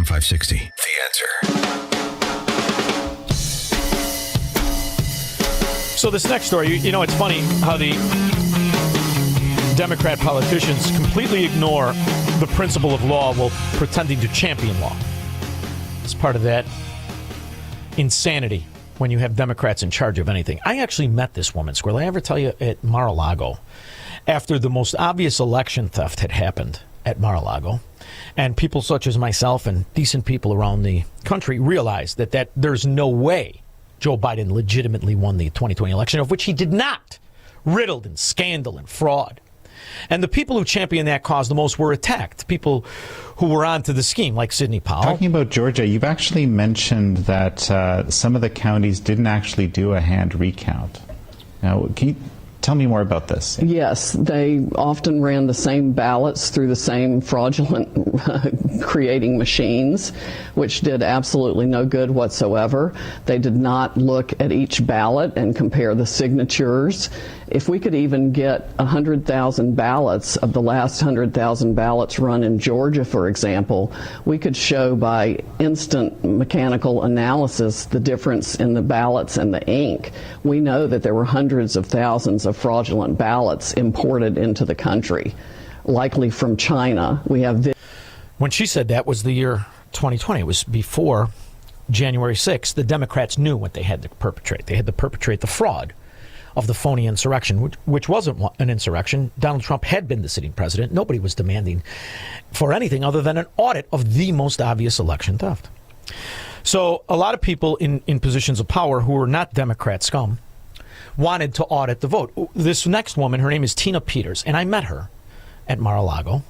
AM 560. The Answer. So this next story, it's funny how the Democrat politicians completely ignore the principle of law while pretending to champion law. It's part of that insanity when you have Democrats in charge of anything. I actually met this woman, Squirrel. I ever tell you, at Mar-a-Lago, after the most obvious election theft had happened at Mar-a-Lago, and people such as myself and decent people around the country realized that there's no way Joe Biden legitimately won the 2020 election, of which he did not, riddled in scandal and fraud. And the people who championed that cause the most were attacked, people who were onto the scheme, like Sidney Powell. Talking about Georgia, you've actually mentioned that some of the counties didn't actually do a hand recount. Now, can you tell me more about this? Yes, they often ran the same ballots through the same fraudulent creating machines, which did absolutely no good whatsoever. They did not look at each ballot and compare the signatures. If we could even get 100,000 ballots of the last 100,000 ballots run in Georgia, for example, we could show by instant mechanical analysis the difference in the ballots and the ink. We know that there were hundreds of thousands of fraudulent ballots imported into the country, likely from China. We have When she said that was the year 2020, it was before January 6th, the Democrats knew what they had to perpetrate. They had to perpetrate the fraud of the phony insurrection, which wasn't an insurrection. Donald Trump had been the sitting president. Nobody was demanding for anything other than an audit of the most obvious election theft. So a lot of people in positions of power who were not Democrat scum wanted to audit the vote. This next woman, her name is Tina Peters, and I met her at Mar-a-Lago.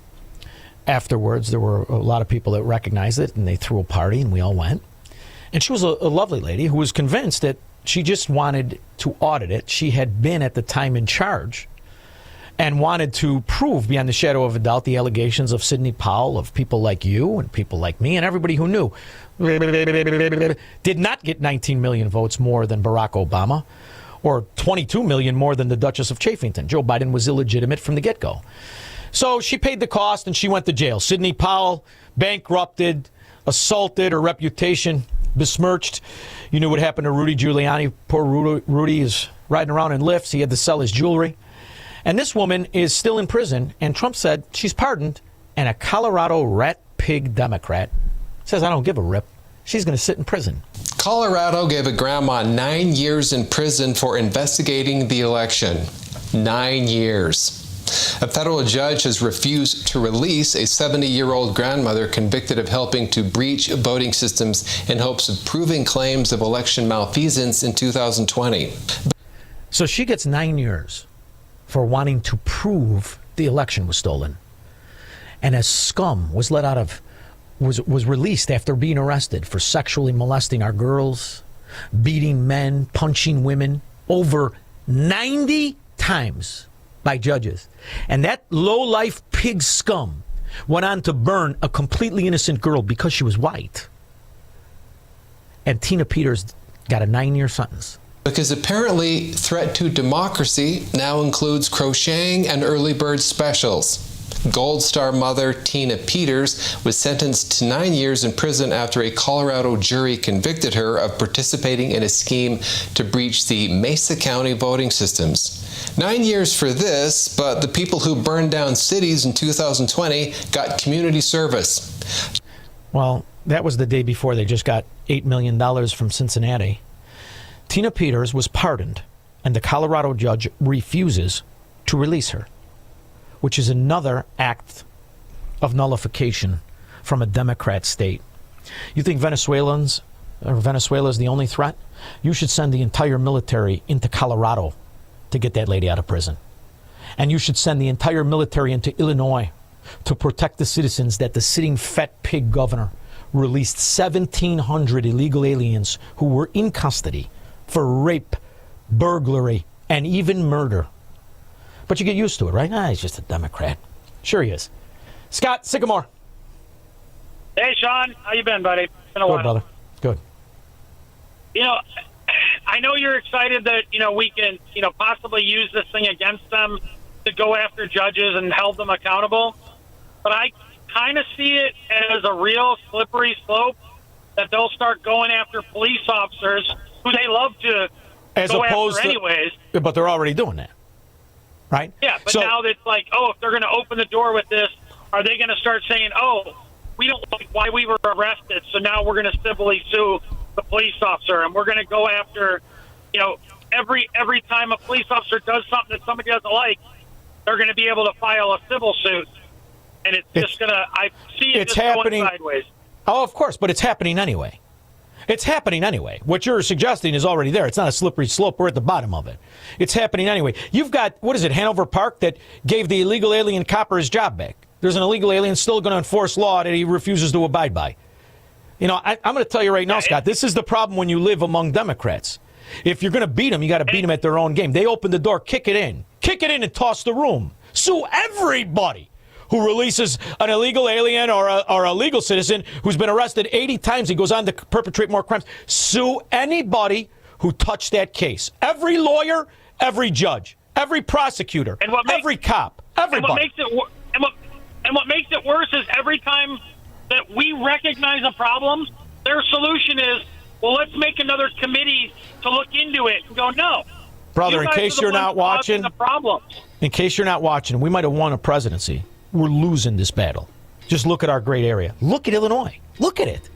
Afterwards, there were a lot of people that recognized it, and they threw a party, and we all went. And she was a lovely lady who was convinced that she just wanted to audit it. She had been at the time in charge and wanted to prove beyond the shadow of a doubt the allegations of Sidney Powell, of people like you and people like me and everybody who knew did not get 19 million votes more than Barack Obama or 22 million more than the Duchess of Chafington. Joe Biden was illegitimate from the get-go. So she paid the cost and she went to jail. Sidney Powell bankrupted, assaulted, her reputation besmirched. You knew what happened to Rudy Giuliani. Poor Rudy is riding around in lifts. He had to sell his jewelry. And this woman is still in prison, and Trump said she's pardoned, and a Colorado rat pig Democrat says, I don't give a rip. She's going to sit in prison. Colorado gave a grandma 9 years in prison for investigating the election. 9 years. A federal judge has refused to release a 70-year-old grandmother convicted of helping to breach voting systems in hopes of proving claims of election malfeasance in 2020. So she gets 9 years for wanting to prove the election was stolen. And as scum was let out of, was released after being arrested for sexually molesting our girls, beating men, punching women over 90 times by judges. And that low-life pig scum went on to burn a completely innocent girl because she was white. And Tina Peters got a 9-year sentence. Because apparently threat to democracy now includes crocheting and early bird specials. Gold Star mother Tina Peters was sentenced to 9 years in prison after a Colorado jury convicted her of participating in a scheme to breach the Mesa County voting systems. 9 years for this, but the people who burned down cities in 2020 got community service. Well, that was the day before they just got $8 million from Cincinnati. Tina Peters was pardoned, and the Colorado judge refuses to release her, which is another act of nullification from a Democrat state. You think Venezuela is the only threat? You should send the entire military into Colorado to get that lady out of prison. And you should send the entire military into Illinois to protect the citizens that the sitting fat pig governor released 1,700 illegal aliens who were in custody for rape, burglary, and even murder. But you get used to it, right? He's just a Democrat. Sure he is. Scott Sycamore. Hey, Sean. How you been, buddy? Been a Good, while. brother. Good. I know you're excited that, we can, possibly use this thing against them to go after judges and hold them accountable. But I kind of see it as a real slippery slope that they'll start going after police officers who they love to As go opposed after to, anyways. But they're already doing that, right? Yeah, but So- now it's like, oh, if they're going to open the door with this, are they going to start saying, oh, we don't like why we were arrested, so now we're going to civilly sue the police officer, and we're going to go after, every time a police officer does something that somebody doesn't like, they're going to be able to file a civil suit, and it's just going to, I see it it's just happening, going sideways. Oh, of course, but it's happening anyway. It's happening anyway. What you're suggesting is already there. It's not a slippery slope. We're at the bottom of it. It's happening anyway. You've got, what is it, Hanover Park that gave the illegal alien copper his job back. There's an illegal alien still going to enforce law that he refuses to abide by. I'm going to tell you right now, Scott, this is the problem when you live among Democrats. If you're going to beat them, you got to beat them at their own game. They open the door, kick it in and toss the room. Sue everybody who releases an illegal alien or a legal citizen who's been arrested 80 times. He goes on to perpetrate more crimes. Sue anybody who touched that case. Every lawyer, every judge, every prosecutor, every cop, everybody. And what makes it worse is every time that we recognize a problem, their solution is, well, let's make another committee to look into it and go, no. Brother, in case you're not watching, we might have won a presidency. We're losing this battle. Just look at our great area. Look at Illinois. Look at it.